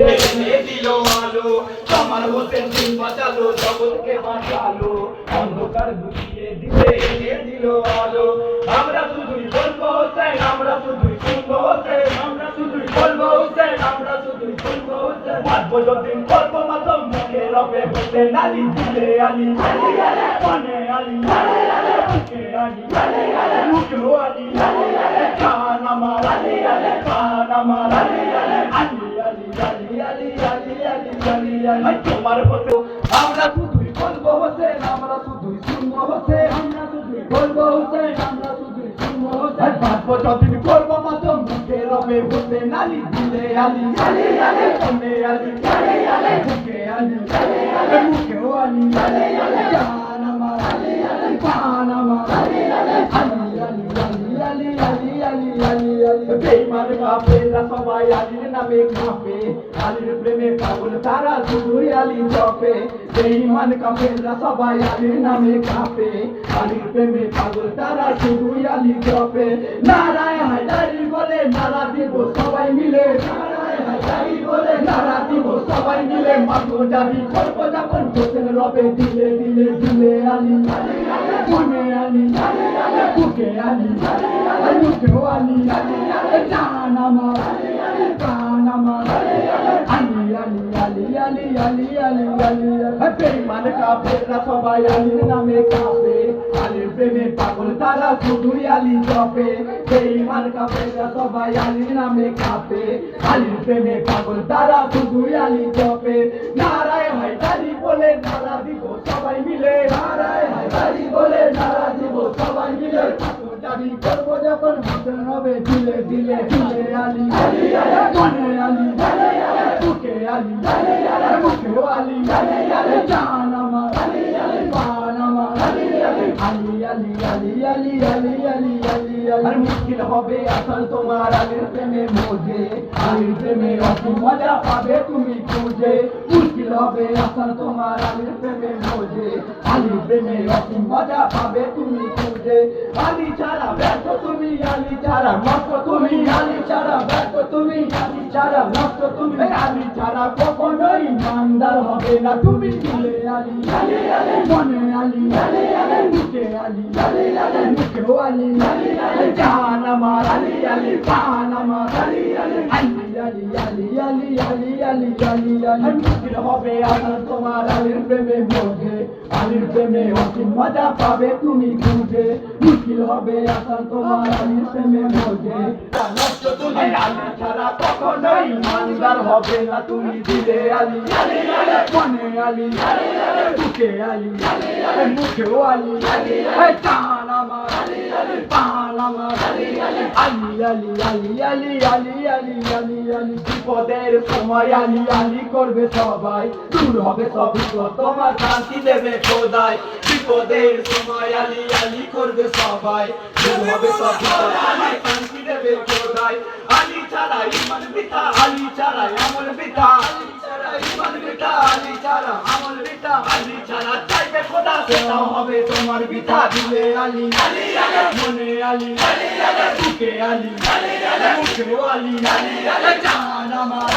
এনে দিল আলো কামাল হোসেন দিন বাঁচালো জগৎকে বাঁচালো অন্ধকার বুঝিয়ে দিতে এনে দিল আলো আমরা শুধুই বলবো হোসেন আমরা শুধুই শুনবো হোসেন আমরা শুধুই বলবো হোসেন আমরা শুধুই শুনবো হোসেন বাঁচবো যতদিন করবো মাতম মুখে রবে হোসেন আলী দিলে আলী মনে আলী মুখে আলী মুখে আলী কান আমার আলী কান আমার আলী আলী আলী আলী আলী আলী আলী আলী তোমার হতো আমরা শুধুই বলবো হোসেন আমরা শুধুই শুনবো হোসেন আমরা শুধুই বলবো হোসেন আমরা শুধুই শুনবো হোসেন বাঁচবো যতদিন করবো মাতম মুখে রবে হোসেন আলী দিলে আলী আলী আলী মনে আলী মুখে আলী মুখে আলী কান আমার আলী কান আমার আলী আলী আলী আলী আলী আলী আলী আলী বেঈমান কাফেররা সবাই আলীর নামে কাঁপে আলীর প্রেমে পাগল তারা শুধুই আলী জপে বেঈমান কাফেররা সবাই আলীর নামে কাঁপে আলীর প্রেমে পাগল তারা শুধুই আলী জপে নারায় হায়দারি বলে নারা দিব সবাই মিলে নারায় হায়দারি বলে নারা দিব সবাই মিলে মাগো দাবি করবো যখন হোসেন রবে দিলে দিলে দিলে আলী মনে আলী বুকে আলী মুখে আলী জান আমার প্রাণ আমার আলী আলী আলী আলী আলী আলী আলী বেঈমান কাফেররা সবাই আলীর নামে কাঁপে আলীর প্রেমে পাগল তারা শুধুই আলী জপে বেঈমান কাফেররা সবাই আলীর নামে কাঁপে আলীর প্রেমে পাগল তারা শুধুই আলী জপে নারায় হায়দারি বলে নারা দিব সবাই মিলে নারায় হায়দারি বলে নারা দিব সবাই মিলে দাবি করবো যখন হোসেন হবে দিলে দিলে দিলে আলী মনে আলী বুকে আলী মুখে আলী জান আমার প্রাণ আমার আলী আলী আলী আলী আলী আলী আলী আর মুশকিল হবে আসল তোমার আলীর প্রেমে মোজে আলীর প্রেমে অসীম মজা পাবে তুমি খুঁজে মুশকিল হবে আসল তোমার আলীর প্রেমে মোজে আলীর প্রেমে অসীম মজা পাবে তুমি খুঁজে আলী ছাড়া ব্যর্থ তুমি আলী ছাড়া নষ্ট তুমি আলী ছাড়া ব্যর্থ তুমি আলী ছাড়া নষ্ট তুমি আলী ছাড়া কখনোই ইমানদার হবে না তুমি দিলে আলী মনে আলী বুকে আলী মুখে আলী জান আমার আলী প্রাণ আমার আলী আলী আলী আলী আলী আলী আলী আলী আলী মুশকিল হবে আসল তোমার আলীর প্রেমে মোজে আলীর প্রেমে অসীম মজা পাবে তুমি খুঁজে মুশকিল হবে আসল তোমার আলীর প্রেমে মোজে নষ্ট তুমি আলী ছাড়া কখনোই ইমানদার হবে না তুমি দিলে আলী মনে আলী বুকে আলী মুখে আলী জান আমার প্রাণ আমার আলী আলী আলী আলী আলী আলী আলী আলী বিপদের সময় আলী আলী করবে সবাই দূর হবে সব বিপদ তোমার শান্তি দেবে খোদাই বিপদের সময় আলী আলী করবে সবাই দূর হবে সব বিপদ তোমার শান্তি দেবে খোদাই আলী ছাড়া ঈমান বৃথা আলী ছাড়া আমল বৃথা আলী ছাড়া ঈমান বৃথা আলী ছাড়া আমল বৃথা আলী ছাড়া চাইবে খোদা সেটাও হবে তোমার বৃথা দিলে আলী মনে আলী বুকে আলী মুখে আলী জান আমার